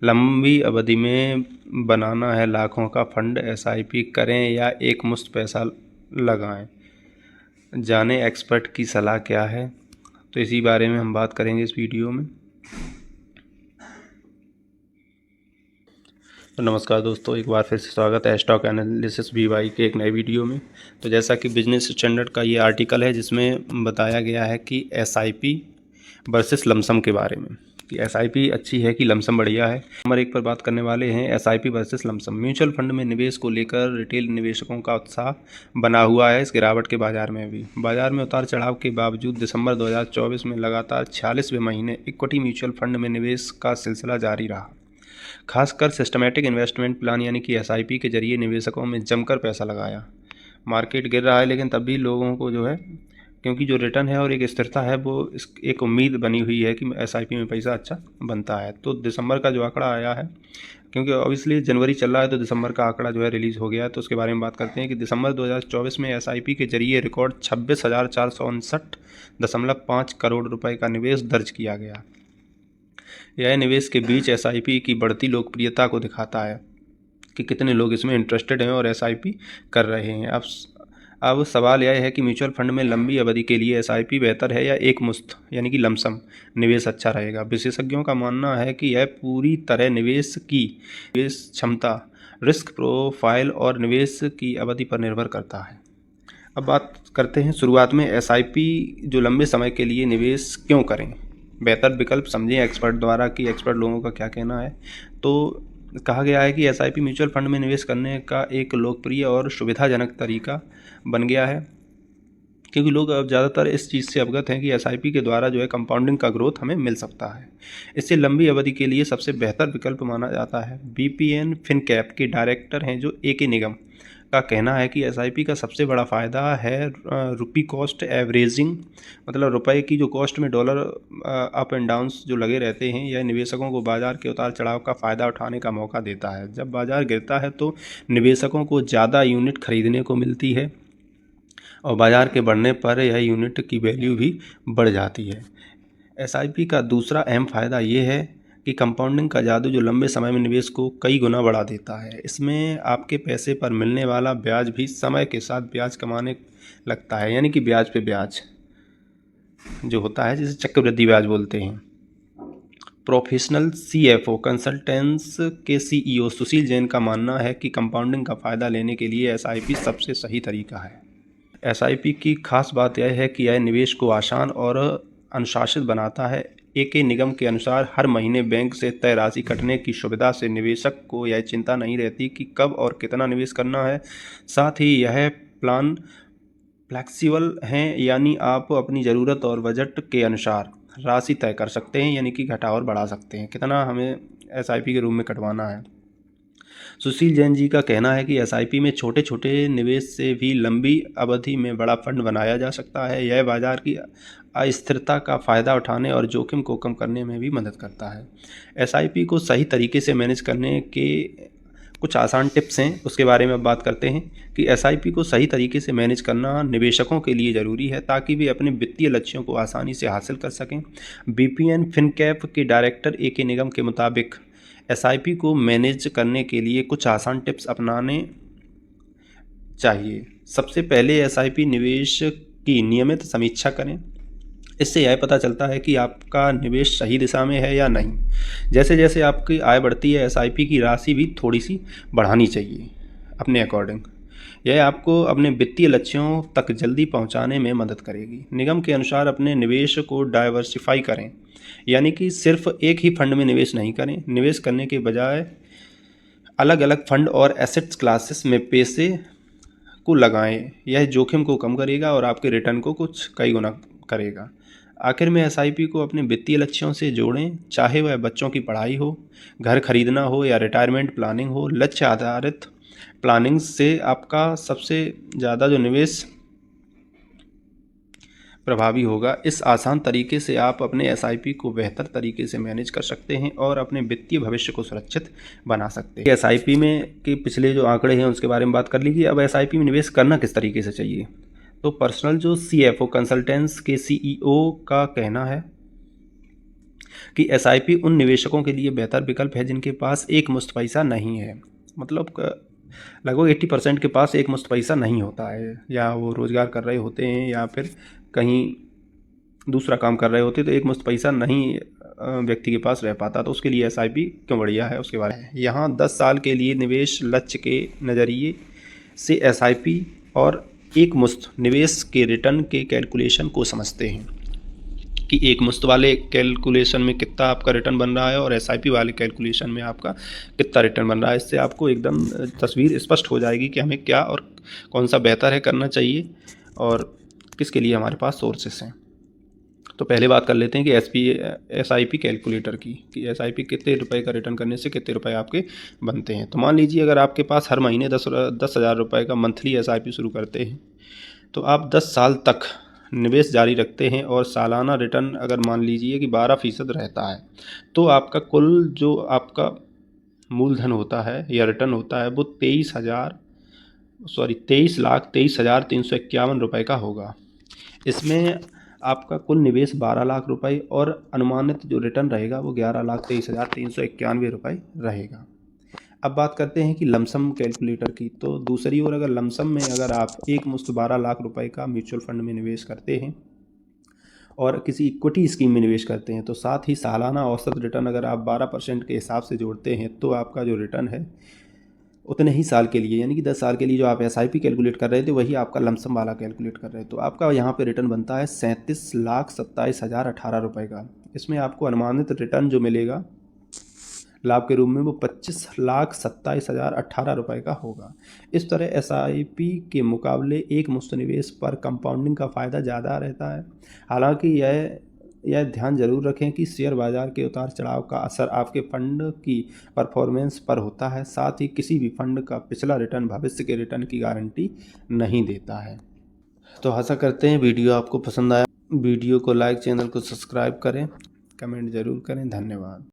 लंबी अवधि में बनाना है लाखों का फंड, एसआईपी करें या एक मुश्त पैसा लगाएं? जाने एक्सपर्ट की सलाह क्या है। तो इसी बारे में हम बात करेंगे इस वीडियो में। तो नमस्कार दोस्तों, एक बार फिर से स्वागत है स्टॉक एनालिसिस BY के एक नए वीडियो में। तो जैसा कि बिजनेस स्टैंडर्ड का ये आर्टिकल है जिसमें बताया गया है कि एसआईपी वर्सेस लमसम के बारे में, कि एसआईपी अच्छी है कि लमसम बढ़िया है। नंबर 1 पर बात करने वाले हैं SIP versus lump sum. Mutual fund में निवेश को लेकर रिटेल निवेशकों का उत्साह बना हुआ है। इस गिरावट के बाजार में भी बाजार में उतार चढ़ाव के बावजूद दिसंबर 2024 में लगातार 46वें महीने इक्विटी म्यूचुअल फंड में निवेश का सिलसिला जारी रहा। खासकर सिस्टमैटिक इन्वेस्टमेंट प्लान यानी कि एसआईपी के जरिए निवेशकों में जमकर पैसा लगाया। मार्केट गिर रहा है लेकिन तब भी लोगों को जो है, क्योंकि जो रिटर्न है और एक स्थिरता है, वो एक उम्मीद बनी हुई है कि एसआईपी में पैसा अच्छा बनता है। तो दिसंबर का जो आंकड़ा आया है, क्योंकि ऑब्वियसली जनवरी चल रहा है तो दिसंबर का आंकड़ा जो है रिलीज़ हो गया है, तो उसके बारे में बात करते हैं कि दिसंबर 2024 में एसआईपी के जरिए रिकॉर्ड 26,459.5 करोड़ रुपए का निवेश दर्ज किया गया। यह निवेश के बीच एसआईपी की बढ़ती लोकप्रियता को दिखाता है कि कितने लोग इसमें इंटरेस्टेड हैं और एसआईपी कर रहे हैं। अब सवाल यह है कि म्यूचुअल फंड में लंबी अवधि के लिए एसआईपी बेहतर है या एक मुश्त यानी कि लमसम निवेश अच्छा रहेगा। विशेषज्ञों का मानना है कि यह पूरी तरह निवेश क्षमता, रिस्क प्रोफाइल और निवेश की अवधि पर निर्भर करता है। अब बात करते हैं शुरुआत में एसआईपी जो लंबे समय के लिए निवेश क्यों करें। बेहतर विकल्प समझें एक्सपर्ट द्वारा कि एक्सपर्ट लोगों का क्या कहना है। तो कहा गया है कि एसआईपी म्यूचुअल फंड में निवेश करने का एक लोकप्रिय और सुविधाजनक तरीका बन गया है, क्योंकि लोग अब ज़्यादातर इस चीज़ से अवगत हैं कि एसआईपी के द्वारा जो है कंपाउंडिंग का ग्रोथ हमें मिल सकता है। इससे लंबी अवधि के लिए सबसे बेहतर विकल्प माना जाता है। बीपीएन फिनकैप के डायरेक्टर हैं जो एके निगम का कहना है कि एसआईपी का सबसे बड़ा फ़ायदा है रुपी कॉस्ट एवरेजिंग, मतलब रुपए की जो कॉस्ट में डॉलर अप एंड डाउन्स जो लगे रहते हैं, यह निवेशकों को बाजार के उतार चढ़ाव का फ़ायदा उठाने का मौका देता है। जब बाजार गिरता है तो निवेशकों को ज़्यादा यूनिट खरीदने को मिलती है और बाजार के बढ़ने पर यह यूनिट की वैल्यू भी बढ़ जाती है। एसआईपी का दूसरा अहम फ़ायदा ये है कि कंपाउंडिंग का जादू जो लंबे समय में निवेश को कई गुना बढ़ा देता है। इसमें आपके पैसे पर मिलने वाला ब्याज भी समय के साथ ब्याज कमाने लगता है, यानी कि ब्याज पे ब्याज जो होता है, जिसे चक्रवृद्धि ब्याज बोलते हैं। प्रोफेशनल CFO कंसल्टेंट्स के CEO सुशील जैन का मानना है कि कंपाउंडिंग का फ़ायदा लेने के लिए एसआईपी सबसे सही तरीका है। एसआईपी की खास बात यह है कि यह निवेश को आसान और अनुशासित बनाता है। एके निगम के अनुसार हर महीने बैंक से तय राशि कटने की सुविधा से निवेशक को यह चिंता नहीं रहती कि कब और कितना निवेश करना है। साथ ही यह प्लान फ्लेक्सिबल हैं, यानी आप अपनी ज़रूरत और बजट के अनुसार राशि तय कर सकते हैं, यानी कि घटा और बढ़ा सकते हैं कितना हमें एसआईपी के रूप में कटवाना है। सुशील जैन जी का कहना है कि एसआईपी में छोटे छोटे निवेश से भी लंबी अवधि में बड़ा फंड बनाया जा सकता है। यह बाजार की अस्थिरता का फ़ायदा उठाने और जोखिम को कम करने में भी मदद करता है। एसआईपी को सही तरीके से मैनेज करने के कुछ आसान टिप्स हैं, उसके बारे में बात करते हैं कि एसआईपी को सही तरीके से मैनेज करना निवेशकों के लिए ज़रूरी है ताकि वे अपने वित्तीय लक्ष्यों को आसानी से हासिल कर सकें। बीपीएन फिनकैप के डायरेक्टर एके निगम के मुताबिक एसआईपी को मैनेज करने के लिए कुछ आसान टिप्स अपनाने चाहिए। सबसे पहले एसआईपी निवेश की नियमित समीक्षा करें। इससे यह पता चलता है कि आपका निवेश सही दिशा में है या नहीं। जैसे जैसे आपकी आय बढ़ती है, एसआईपी की राशि भी थोड़ी सी बढ़ानी चाहिए अपने अकॉर्डिंग। यह आपको अपने वित्तीय लक्ष्यों तक जल्दी पहुंचाने में मदद करेगी। निगम के अनुसार अपने निवेश को डाइवर्सिफाई करें, यानी कि सिर्फ एक ही फंड में निवेश नहीं करें। निवेश करने के बजाय अलग अलग फंड और एसेट्स क्लासेस में पैसे को लगाएं। यह जोखिम को कम करेगा और आपके रिटर्न को कुछ कई गुना करेगा। आखिर में एसआईपी को अपने वित्तीय लक्ष्यों से जोड़ें, चाहे वह बच्चों की पढ़ाई हो, घर खरीदना हो या रिटायरमेंट प्लानिंग हो। लक्ष्य आधारित प्लानिंग से आपका सबसे ज़्यादा जो निवेश प्रभावी होगा। इस आसान तरीके से आप अपने एसआईपी को बेहतर तरीके से मैनेज कर सकते हैं और अपने वित्तीय भविष्य को सुरक्षित बना सकते हैं। एसआईपी में के पिछले जो आंकड़े हैं उसके बारे में बात कर लीजिए। अब एसआईपी में निवेश करना किस तरीके से चाहिए। तो पर्सनल जो CFO कंसल्टेंट्स के CEO का कहना है कि एसआईपी उन निवेशकों के लिए बेहतर विकल्प है जिनके पास एक मुश्त पैसा नहीं है। मतलब लगभग 80% के पास एक मुश्त पैसा नहीं होता है, या वो रोज़गार कर रहे होते हैं या फिर कहीं दूसरा काम कर रहे होते, तो एक मुश्त पैसा नहीं व्यक्ति के पास रह पाता, तो उसके लिए एसआईपी क्यों बढ़िया है उसके बारे में। यहाँ 10 साल के लिए निवेश लक्ष्य के नज़रिए से एसआईपी और एक मुश्त निवेश के रिटर्न के कैलकुलेशन को समझते हैं कि एक मुश्त वाले कैलकुलेशन में कितना आपका रिटर्न बन रहा है और एसआईपी वाले कैलकुलेशन में आपका कितना रिटर्न बन रहा है। इससे आपको एकदम तस्वीर स्पष्ट हो जाएगी कि हमें क्या और कौन सा बेहतर है करना चाहिए और किसके लिए हमारे पास सोर्सेस हैं। तो पहले बात कर लेते हैं कि एसआईपी कैलकुलेटर की, कि एसआईपी कितने रुपए का रिटर्न करने से कितने रुपए आपके बनते हैं। तो मान लीजिए अगर आपके पास हर महीने 10,000 रुपये का मंथली एसआईपी शुरू करते हैं, तो आप 10 साल तक निवेश जारी रखते हैं और सालाना रिटर्न अगर मान लीजिए कि 12% रहता है, तो आपका कुल जो आपका मूलधन होता है या रिटर्न होता है वो 23,23,351 रुपये का होगा। इसमें आपका कुल निवेश 12 लाख रुपए और अनुमानित जो रिटर्न रहेगा वो 11,23,391 रुपये रहेगा। अब बात करते हैं कि लमसम कैलकुलेटर की। तो दूसरी ओर अगर लमसम में अगर आप एक मुश्त 12 लाख रुपए का म्यूचुअल फंड में निवेश करते हैं और किसी इक्विटी स्कीम में निवेश करते हैं, तो साथ ही सालाना औसत रिटर्न अगर आप 12% के हिसाब से जोड़ते हैं, तो आपका जो रिटर्न है उतने ही साल के लिए, यानी कि 10 साल के लिए जो आप एसआईपी कैलकुलेट कर रहे थे वही आपका लमसम वाला कैलकुलेट कर रहे हैं, तो आपका यहाँ पे रिटर्न बनता है 37,27,018 रुपये का। इसमें आपको अनुमानित रिटर्न जो मिलेगा लाभ के रूप में वो 25,27,018 रुपये का होगा। इस तरह एसआईपी के मुकाबले एक मुश्त निवेश पर कंपाउंडिंग का फ़ायदा ज़्यादा रहता है। हालांकि यह ध्यान जरूर रखें कि शेयर बाजार के उतार चढ़ाव का असर आपके फंड की परफॉर्मेंस पर होता है, साथ ही किसी भी फंड का पिछला रिटर्न भविष्य के रिटर्न की गारंटी नहीं देता है। तो आशा करते हैं वीडियो आपको पसंद आया। वीडियो को लाइक, चैनल को सब्सक्राइब करें, कमेंट ज़रूर करें। धन्यवाद।